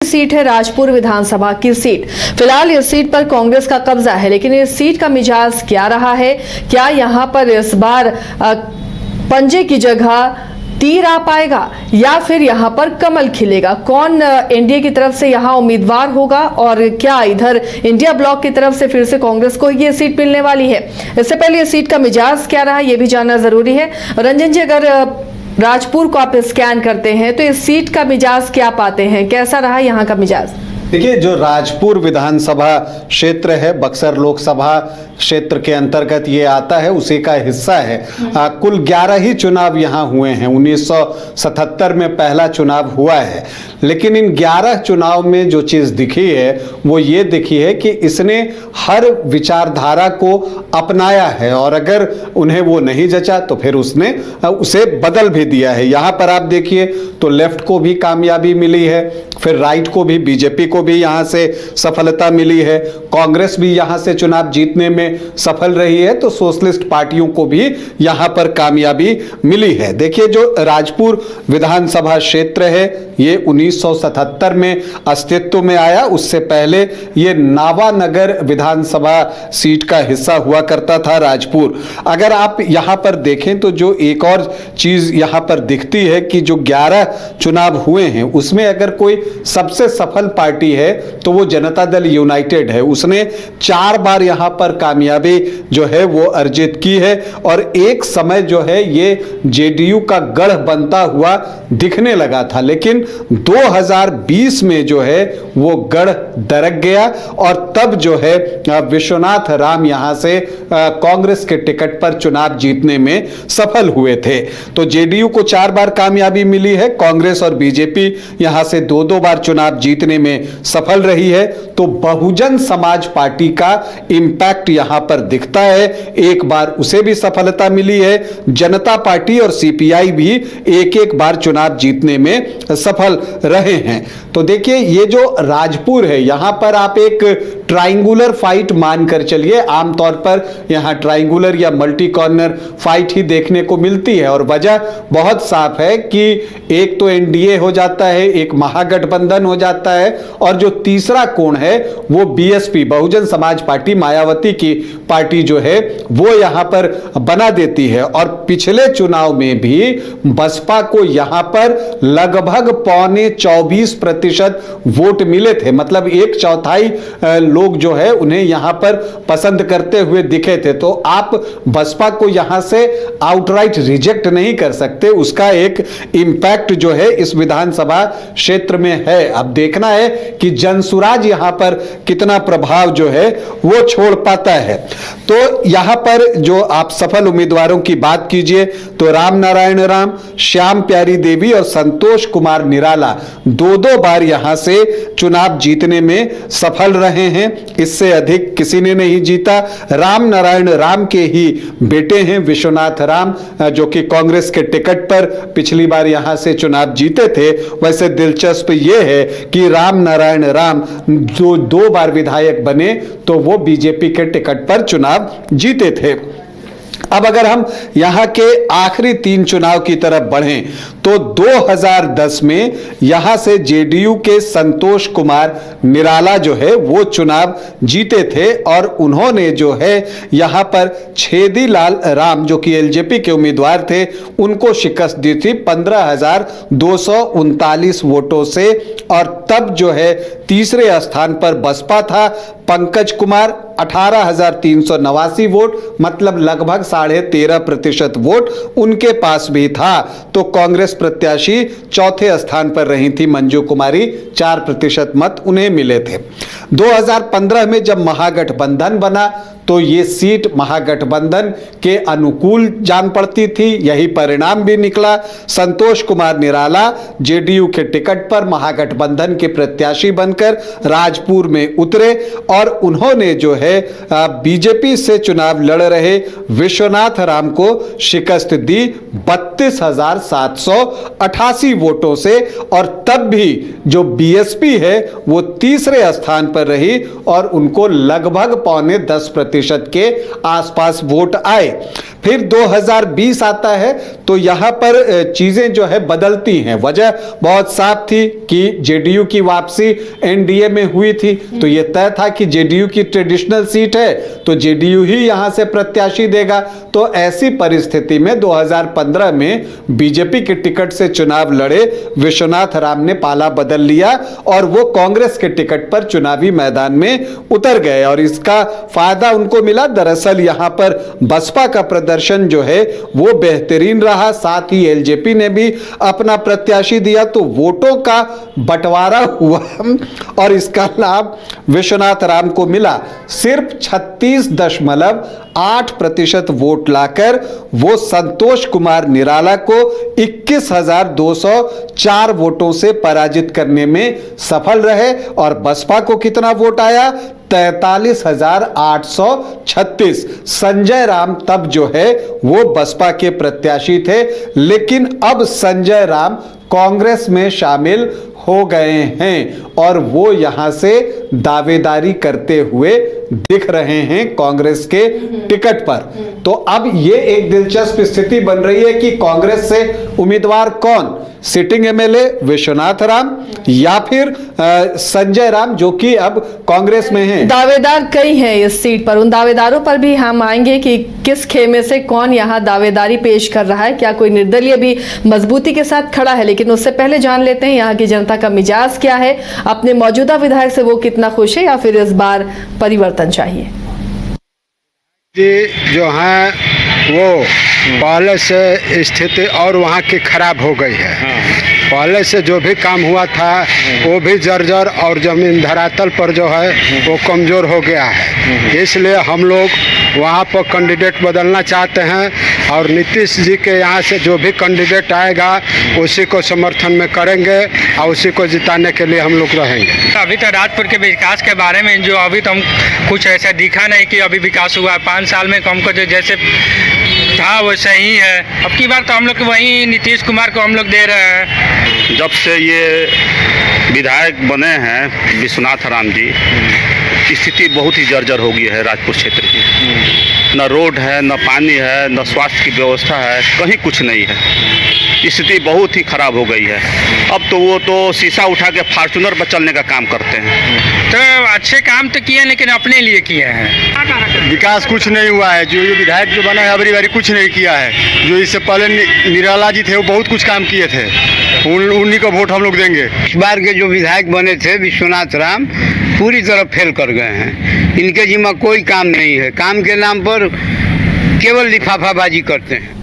Seat है राजपुर विधानसभा की seat. फिलहाल इस सीट पर कांग्रेस का कब्जा है, लेकिन इस सीट का मिजाज क्या रहा है? क्या यहां पर इस बार पंजे की जगह तीर आ पाएगा या फिर यहां पर कमल खिलेगा? कौन एनडीए की तरफ से यहां उम्मीदवार होगा और क्या इधर इंडिया ब्लॉक की तरफ से फिर से कांग्रेस को ये सीट मिलने वाली है? इससे पहले इस सीट का मिजाज क्या रहा ये भी जानना जरूरी है। रंजन जी, अगर राजपुर को आप स्कैन करते हैं तो इस सीट का मिजाज क्या पाते हैं? कैसा रहा यहाँ का मिजाज? देखिए, जो राजपुर विधानसभा क्षेत्र है बक्सर लोकसभा क्षेत्र के अंतर्गत ये आता है, उसी का हिस्सा है। कुल 11 ही चुनाव यहाँ हुए हैं। 1977 में पहला चुनाव हुआ है, लेकिन इन 11 चुनाव में जो चीज़ दिखी है वो ये दिखी है कि इसने हर विचारधारा को अपनाया है और अगर उन्हें वो नहीं जचा तो फिर उसने उसे बदल भी दिया है। यहाँ पर आप देखिए तो लेफ्ट को भी कामयाबी मिली है, फिर राइट को भी, बीजेपी को भी यहाँ से सफलता मिली है, कांग्रेस भी यहाँ से चुनाव जीतने में सफल रही है, तो सोशलिस्ट पार्टियों को भी यहाँ पर कामयाबी मिली है। देखिए, जो राजपुर विधानसभा क्षेत्र है ये 1977 में अस्तित्व में आया। उससे पहले ये नावानगर विधानसभा सीट का हिस्सा हुआ करता था राजपुर। अगर आप यहाँ पर देखें तो जो एक और चीज यहाँ पर दिखती है कि जो 11 चुनाव हुए हैं उसमें अगर कोई सबसे सफल पार्टी है तो वो जनता दल यूनाइटेड है। उसने 4 बार यहाँ पर कामयाबी जो है वो अर्जित की है और एक समय जो है ये जेडीयू का गढ़ बनता हुआ दिखने लगा था, लेकिन 2020 में जो है वो गढ़ दरक गया और तब जो है विश्वनाथ राम यहाँ से कांग्रेस के टिकट पर चुनाव जीतने में सफल हुए थे। तो जेडीयू को 4 बार कामयाबी मिली है, कांग्रेस और बीजेपी यहाँ से 2-2 बार चुनाव जीतने में सफल रही है। तो बहुजन समाज पार्टी का इंपैक्ट यहाँ पर दिखता है, एक बार उसे भी सफलता मिली है। जनता पार्टी और सीपीआई भी एक बार चुनाव जीतने में सफल रहे हैं। तो देखिए, ये जो राजपुर है यहाँ पर आप एक ट्रायंगुलर फाइट मानकर चलिए। आमतौर पर यहाँ ट्रायंगुलर या मल्टी कॉर्नर फाइट ही देखने को मिलती है और वजह बहुत साफ है कि एक तो एनडीए हो जाता है, एक महागठबंधन हो जाता है और जो तीसरा कोण है वो बीएसपी, बहुजन समाज पार्टी, मायावती की पार्टी जो है वो यहाँ पर बना देती है। और पिछले चुनाव में भी बसपा को यहाँ पर लगभग 24% वोट मिले थे, मतलब 1/4 लोग जो है उन्हें यहाँ पर पसंद करते हुए दिखे थे। तो आप बसपा को यहाँ से आउटराइट रिजेक्ट नहीं कर सकते, उसका एक इंपैक्ट जो है इस विधानसभा क्षेत्र में है। अब देखना है कि जनसुराज यहाँ पर कितना प्रभाव जो है वो छोड़ पाता है। तो यहाँ पर जो आप सफल उम्मीदवारों की बात कीजिए तो राम नारायण राम, श्याम प्यारी देवी और संतोष कुमार निराला 2-2 बार यहाँ से चुनाव जीतने में सफल रहे हैं, इससे अधिक किसी ने नहीं जीता। राम नारायण राम के ही बेटे हैं विश्वनाथ राम, जो कि कांग्रेस के टिकट पर पिछली बार यहाँ से चुनाव जीते थे। वैसे दिलचस्प ये है कि राम नारायण राम जो 2 बार विधायक बने तो वो बीजेपी के टिकट पर चुनाव जीते थे। अब अगर हम यहाँ के आखिरी 3 चुनाव की तरफ बढ़ें तो 2010 में यहाँ से जेडीयू के संतोष कुमार निराला जो है वो चुनाव जीते थे और उन्होंने जो है यहाँ पर छेदीलाल राम जो कि एलजेपी के उम्मीदवार थे उनको शिकस्त दी थी 15,239 वोटों से। और तब जो है तीसरे स्थान पर बसपा था, पंकज कुमार 18,389 वोट, मतलब लगभग 13.5% वोट उनके पास भी था। तो कांग्रेस प्रत्याशी चौथे स्थान पर रही थी मंजू कुमारी, 4% मत उन्हें मिले थे। 2015 में जब महागठबंधन बना तो ये सीट महागठबंधन के अनुकूल जान पड़ती थी, यही परिणाम भी निकला। संतोष कुमार निराला जेडीयू के टिकट पर महागठबंधन के प्रत्याशी बनकर राजपुर में उतरे और उन्होंने जो है बीजेपी से चुनाव लड़ रहे विश्वनाथ राम को शिकस्त दी 32,788 वोटों से। और तब भी जो बीएसपी है वो तीसरे स्थान पर रही और उनको लगभग 9.5% के आसपास वोट आए। फिर 2020 आता है तो यहाँ पर चीजें जो है बदलती हैं। वजह बहुत साफ थी कि जेडीयू की वापसी एनडीए में हुई थी, तो ये तय था कि जेडीयू की ट्रेडिशनल सीट है तो जेडीयू ही यहां से प्रत्याशी देगा। तो ऐसी परिस्थिति में 2015 में बीजेपी के टिकट से चुनाव लड़े विश्वनाथ राम ने पाला बदल लिया और वो कांग्रेस के टिकट पर चुनावी मैदान में उतर गए और इसका फायदा उनको मिला। दरअसल यहां पर बसपा का प्रदर्शन जो है वो बेहतरीन रहा, साथ ही एलजेपी ने भी अपना प्रत्याशी दिया, तो वोटों का बंटवारा हुआ और इसका लाभ विश्वनाथ राम को मिला। सिर्फ 36.8% वोट लाकर वो संतोष कुमार निराला को 21,204 वोटों से पराजित करने में सफल रहे। और बसपा को कितना वोट आया? 43,836। संजय राम तब जो है वो बसपा के प्रत्याशी थे, लेकिन अब संजय राम कांग्रेस में शामिल हो गए हैं और वो यहां से दावेदारी करते हुए दिख रहे हैं कांग्रेस के टिकट पर। तो अब ये एक दिलचस्प स्थिति बन रही है कि कांग्रेस से उम्मीदवार कौन, सिटिंग एमएलए विश्वनाथ राम या फिर संजय राम जो कि अब कांग्रेस में हैं। दावेदार कई हैं इस सीट पर, उन दावेदारों पर भी हम आएंगे कि किस खेमे से कौन यहां दावेदारी पेश कर रहा है, क्या कोई निर्दलीय भी मजबूती के साथ खड़ा है। लेकिन उससे पहले जान लेते हैं यहां की जनता का मिजाज क्या है, अपने मौजूदा विधायक से वो कितना खुश है या फिर इस बार परिवर्तन चाहिए। जो है वो पहले से स्थिति और वहाँ की खराब हो गई है। पहले से जो भी काम हुआ था वो भी जर्जर और जमीन धरातल पर जो है वो कमज़ोर हो गया है। इसलिए हम लोग वहाँ पर कैंडिडेट बदलना चाहते हैं और नीतीश जी के यहाँ से जो भी कैंडिडेट आएगा उसी को समर्थन में करेंगे और उसी को जिताने के लिए हम लोग रहेंगे। अभी तो राजपुर के विकास के बारे में जो अभी तो हम कुछ ऐसा दिखा नहीं कि अभी विकास हुआ है। 5 साल में हमको जो जैसे था वैसे ही है। अब की बार तो हम लोग वही नीतीश कुमार को हम लोग दे रहे हैं। जब से ये विधायक बने हैं विश्वनाथ राम जी, स्थिति बहुत ही जर्जर हो गई है राजपुर क्षेत्र की। न रोड है, न पानी है, न स्वास्थ्य की व्यवस्था है, कहीं कुछ नहीं है। स्थिति बहुत ही खराब हो गई है। अब तो वो तो शीशा उठा के फार्चूनर पर चलने का काम करते हैं। तो अच्छे काम तो किए लेकिन अपने लिए किए हैं। विकास कुछ नहीं हुआ है। जो ये विधायक जो बना है अबरी बारी कुछ नहीं किया है। जो इससे पहले निराला जी थे वो बहुत कुछ काम किए थे, उन्हीं को वोट हम लोग देंगे। इस बार के जो विधायक बने थे विश्वनाथ राम पूरी तरह फेल कर गए हैं। इनके जिम्मा कोई काम नहीं है। काम के नाम पर केवल लिफाफाबाजी करते हैं।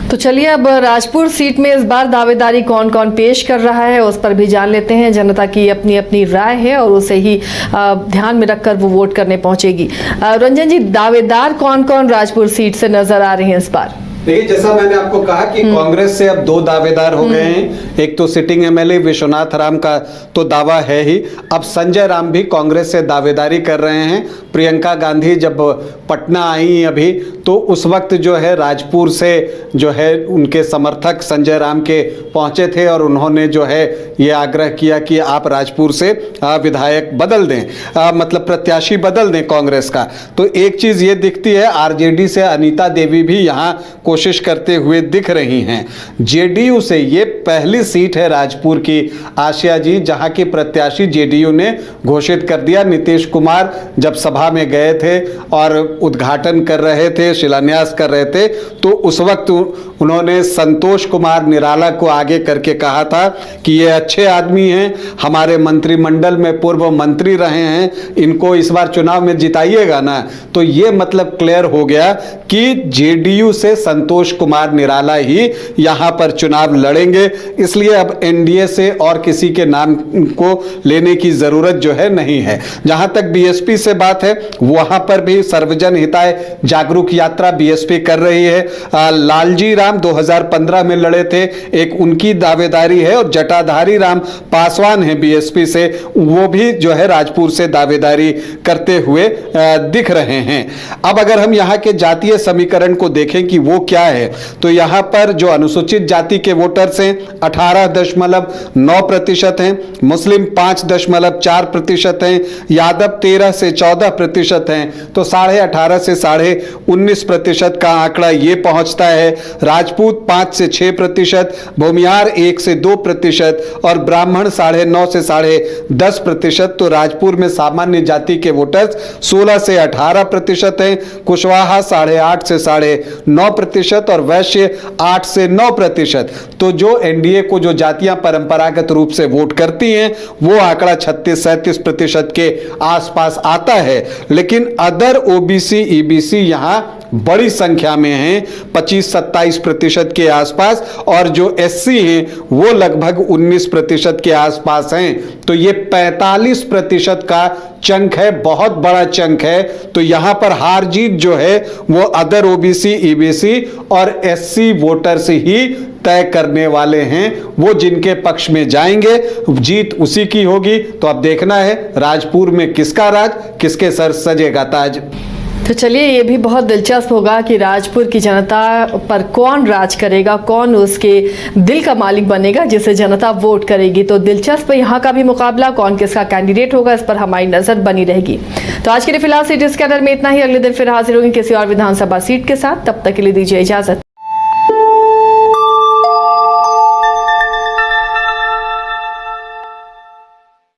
तो चलिए अब राजपुर सीट में इस बार दावेदारी कौन कौन पेश कर रहा है उस पर भी जान लेते हैं। जनता की अपनी अपनी राय है और उसे ही ध्यान में रखकर वो वोट करने पहुंचेगी। रंजन जी, दावेदार कौन कौन राजपुर सीट से नजर आ रहे हैं इस बार? देखिए, जैसा मैंने आपको कहा कि कांग्रेस से अब 2 दावेदार हो गए हैं। एक तो सिटिंग एमएलए विश्वनाथ राम का तो दावा है ही, अब संजय राम भी कांग्रेस से दावेदारी कर रहे हैं। प्रियंका गांधी जब पटना आई अभी तो उस वक्त जो है राजपुर से जो है उनके समर्थक संजय राम के पहुंचे थे और उन्होंने जो है ये आग्रह किया कि आप राजपुर से विधायक बदल दें, मतलब प्रत्याशी बदल दें कांग्रेस का। तो एक चीज ये दिखती है, आरजेडी से अनीता देवी भी यहाँ कोशिश करते हुए दिख रही हैं। जेडीयू से ये पहली सीट है राजपुर की आशिया जी, जहां की प्रत्याशी जेडीयू ने घोषित कर दिया। नीतीश कुमार जब सभा में गए थे और उद्घाटन कर रहे थे, शिलान्यास कर रहे थे, तो उस वक्त उन्होंने संतोष कुमार निराला को आगे करके कहा था कि ये अच्छे आदमी हैं, हमारे मंत्रिमंडल में पूर्व मंत्री रहे हैं, इनको इस बार चुनाव में जिताइएगा ना। तो ये मतलब क्लियर हो गया कि जेडीयू से संतोष कुमार निराला ही यहां पर चुनाव लड़ेंगे। इसलिए अब एनडीए से और किसी के नाम को लेने की जरूरत जो है नहीं है। जहां तक बीएसपी से बात है, वहां पर भी सर्वजन हिताय जागरूक यात्रा बीएसपी कर रही है। लालजी राम 2015 में लड़े थे, एक उनकी दावेदारी है, और जटाधारी राम पासवान है बीएसपी से, वो भी जो है राजपुर से दावेदारी करते हुए दिख रहे हैं। अब अगर हम यहाँ के जातीय समीकरण को देखें कि वो क्या क्या है, तो यहाँ पर जो अनुसूचित जाति के वोटर्स हैं 18.9% हैं, मुस्लिम 5.4% हैं, यादव 13 से 14% हैं, तो 18.5 से 19.5% का आंकड़ा ये पहुंचता है। राजपूत 5 से 6%, भूमिहार 1 से 2% और ब्राह्मण 9.5 से 10%। तो राजपुर में सामान्य जाति के वोटर्स 16 से 18% हैं, कुशवाहा 8.5 से 9.5% और वैश्य 8 से 9%। तो जो एनडीए को जो जातियां परंपरागत रूप से वोट करती हैं वो आंकड़ा 36-37% के आसपास आता है। लेकिन अदर ओबीसी ईबीसी यहां बड़ी संख्या में हैं, 25-27% के आसपास, और जो एससी हैं वो लगभग 19% के आसपास हैं। तो ये 45% का चंक है, बहुत बड़ा चंक है। तो यहां पर हार जीत जो है वो अदर ओबीसी ईबीसी और एससी वोटर्स ही तय करने वाले हैं। वो जिनके पक्ष में जाएंगे जीत उसी की होगी। तो अब देखना है राजपुर में किसका राज, किसके सर सजेगा ताज। तो चलिए, ये भी बहुत दिलचस्प होगा कि राजपुर की जनता पर कौन राज करेगा, कौन उसके दिल का मालिक बनेगा जिसे जनता वोट करेगी। तो दिलचस्प यहाँ का भी मुकाबला, कौन किसका कैंडिडेट होगा, इस पर हमारी नजर बनी रहेगी। तो आज के लिए फिलहाल सिटी स्कैनर में इतना ही। अगले दिन फिर हाजिर होंगे किसी और विधानसभा सीट के साथ। तब तक के लिए दीजिए इजाजत।